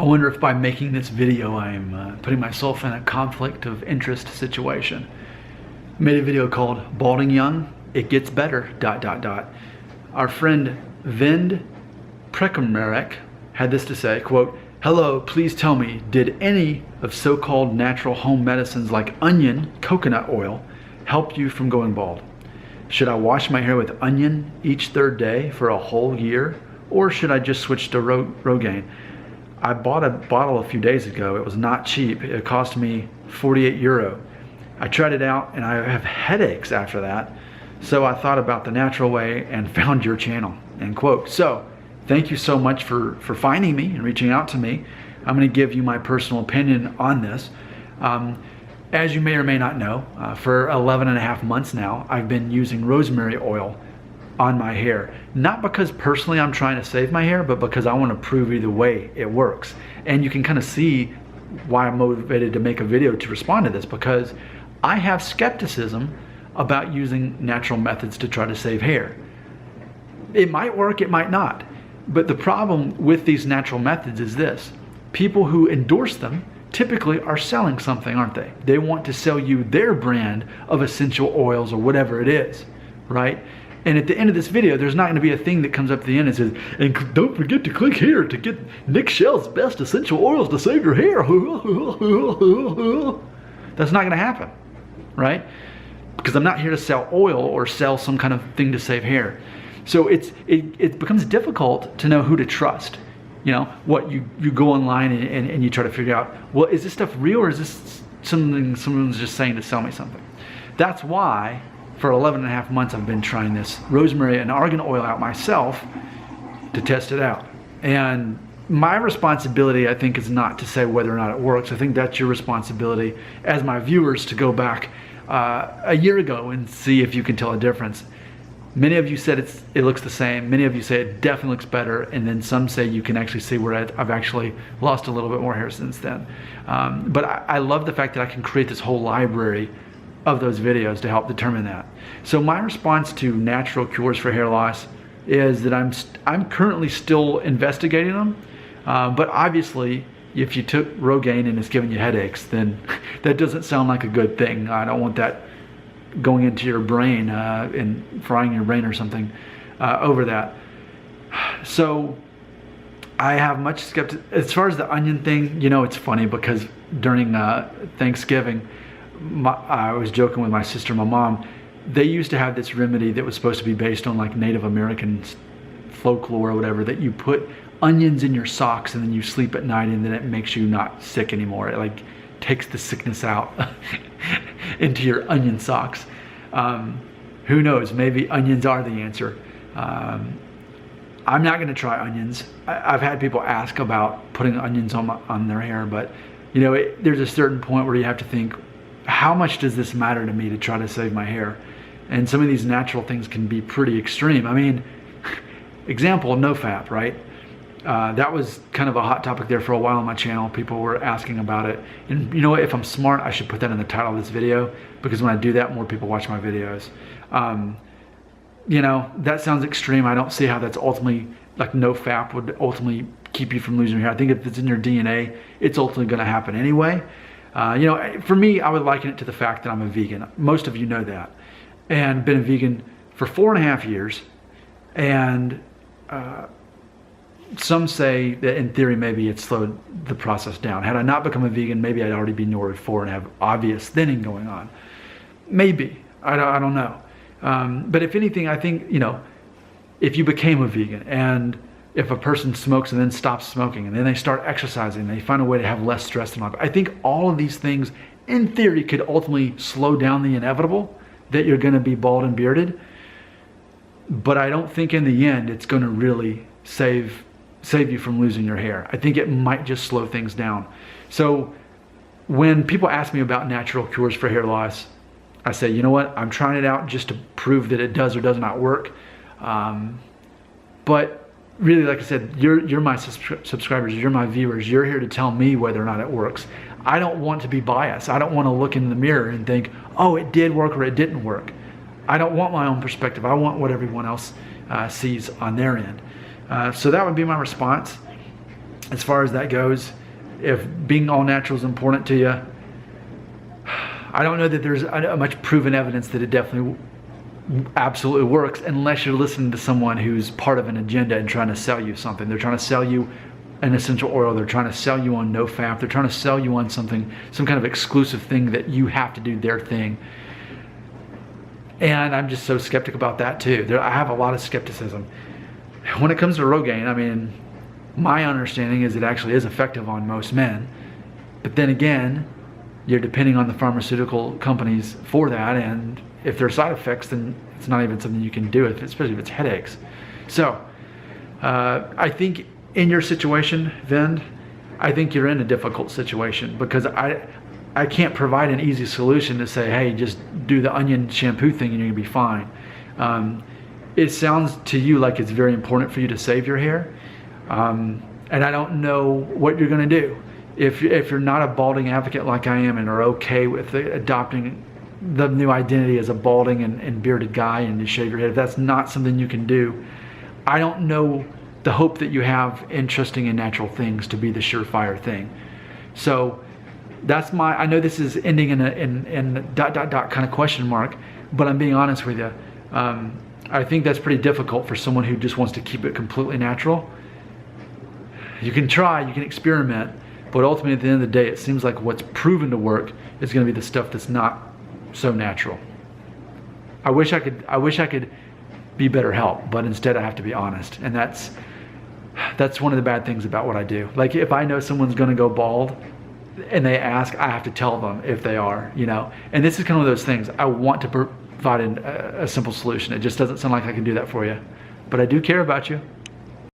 I wonder if by making this video I'm putting myself in a conflict of interest situation. I made a video called Balding Young, It Gets Better, ... Our friend Vind Prekamarek had this to say, quote, "Hello, please tell me, did any of so-called natural home medicines like onion, coconut oil, help you from going bald? Should I wash my hair with onion each third day for a whole year? Or should I just switch to Rogaine? I bought a bottle a few days ago. It was not cheap. It cost me 48 euro. I tried it out and I have headaches after that. So I thought about the natural way and found your channel," end quote. So thank you so much for finding me and reaching out to me. I'm going to give you my personal opinion on this. As you may or may not know, for 11 and a half months now, I've been using rosemary oil on my hair. Not because personally I'm trying to save my hair, but because I want to prove either way it works. And you can kind of see why I'm motivated to make a video to respond to this, because I have skepticism about using natural methods to try to save hair. It might work, it might not. But the problem with these natural methods is this: people who endorse them typically are selling something, aren't they? They want to sell you their brand of essential oils or whatever it is, right? And at the end of this video, there's not going to be a thing that comes up at the end and says, "And don't forget to click here to get Nick Shell's best essential oils to save your hair." That's not going to happen, right? Because I'm not here to sell oil or sell some kind of thing to save hair. So it becomes difficult to know who to trust. You know, what you go online and you try to figure out, well, is this stuff real or is this something someone's just saying to sell me something? That's why for 11 and a half months I've been trying this rosemary and argan oil out myself to test it out. And my responsibility, I think, is not to say whether or not it works. I think that's your responsibility as my viewers to go back a year ago and see if you can tell a difference. Many of you said it looks the same. Many of you say it definitely looks better, and then some say you can actually see where I've actually lost a little bit more hair since then. But I love the fact that I can create this whole library of those videos to help determine that. So my response to natural cures for hair loss is that I'm currently still investigating them, but obviously if you took Rogaine and it's giving you headaches, then that doesn't sound like a good thing. I don't want that going into your brain and frying your brain or something over that. So I have much skepticism. As far as the onion thing, you know, it's funny because during Thanksgiving, I was joking with my sister and my mom. They used to have this remedy that was supposed to be based on like Native American folklore or whatever, that you put onions in your socks and then you sleep at night and then it makes you not sick anymore. It like takes the sickness out into your onion socks. Who knows, maybe onions are the answer. I'm not going to try onions. I've had people ask about putting onions on their hair, but you know, there's a certain point where you have to think, how much does this matter to me to try to save my hair? And some of these natural things can be pretty extreme. I mean, example, NoFap, right? That was kind of a hot topic there for a while on my channel. People were asking about it. And you know what, if I'm smart, I should put that in the title of this video, because when I do that, more people watch my videos. You know, that sounds extreme. I don't see how that's ultimately, like NoFap would ultimately keep you from losing your hair. I think if it's in your DNA, it's ultimately going to happen anyway. You know, for me, I would liken it to the fact that I'm a vegan. Most of you know that. And been a vegan for 4.5 years. And some say that in theory, maybe it slowed the process down. Had I not become a vegan, maybe I'd already be Norwood 4 and have obvious thinning going on. Maybe, I don't know. But if anything, I think, you know, if you became a vegan and if a person smokes and then stops smoking and then they start exercising, they find a way to have less stress in life. I think all of these things in theory could ultimately slow down the inevitable that you're going to be bald and bearded. But I don't think in the end it's going to really save you from losing your hair. I think it might just slow things down. So when people ask me about natural cures for hair loss, I say, you know what, I'm trying it out just to prove that it does or does not work. But really, like I said, you're my subscribers, you're my viewers, you're here to tell me whether or not it works. I don't want to be biased. I don't want to look in the mirror and think, oh, it did work or it didn't work. I don't want my own perspective. I want what everyone else sees on their end. So that would be my response. as far as that goes, if being all natural is important to you, I don't know that there's much proven evidence that it definitely absolutely works, unless you're listening to someone who's part of an agenda and trying to sell you something. They're trying to sell you an essential oil. They're trying to sell you on no fap. They're trying to sell you on something, some kind of exclusive thing that you have to do their thing. And I'm just so skeptic about that too. I have a lot of skepticism. When it comes to Rogaine, I mean, my understanding is it actually is effective on most men. But then again, you're depending on the pharmaceutical companies for that, and if there are side effects, then it's not even something you can do, especially if it's headaches. So, I think in your situation, Vind, I think you're in a difficult situation, because I can't provide an easy solution to say, hey, just do the onion shampoo thing and you're gonna be fine. It sounds to you like it's very important for you to save your hair, and I don't know what you're gonna do. If you're not a balding advocate like I am and are okay with adopting the new identity as a balding and bearded guy and you shave your head, if that's not something you can do, I don't know the hope that you have in trusting in natural things to be the surefire thing. So that's I know this is ending in a ... kind of question mark, but I'm being honest with you. I think that's pretty difficult for someone who just wants to keep it completely natural. You can try, you can experiment, but ultimately at the end of the day, it seems like what's proven to work is going to be the stuff that's not so natural. I wish I could be better help, but instead I have to be honest, and that's one of the bad things about what I do. Like, if I know someone's going to go bald and they ask, I have to tell them if they are, you know. And this is kind of those things. I want to provide a simple solution. It just doesn't sound like I can do that for you, but I do care about you.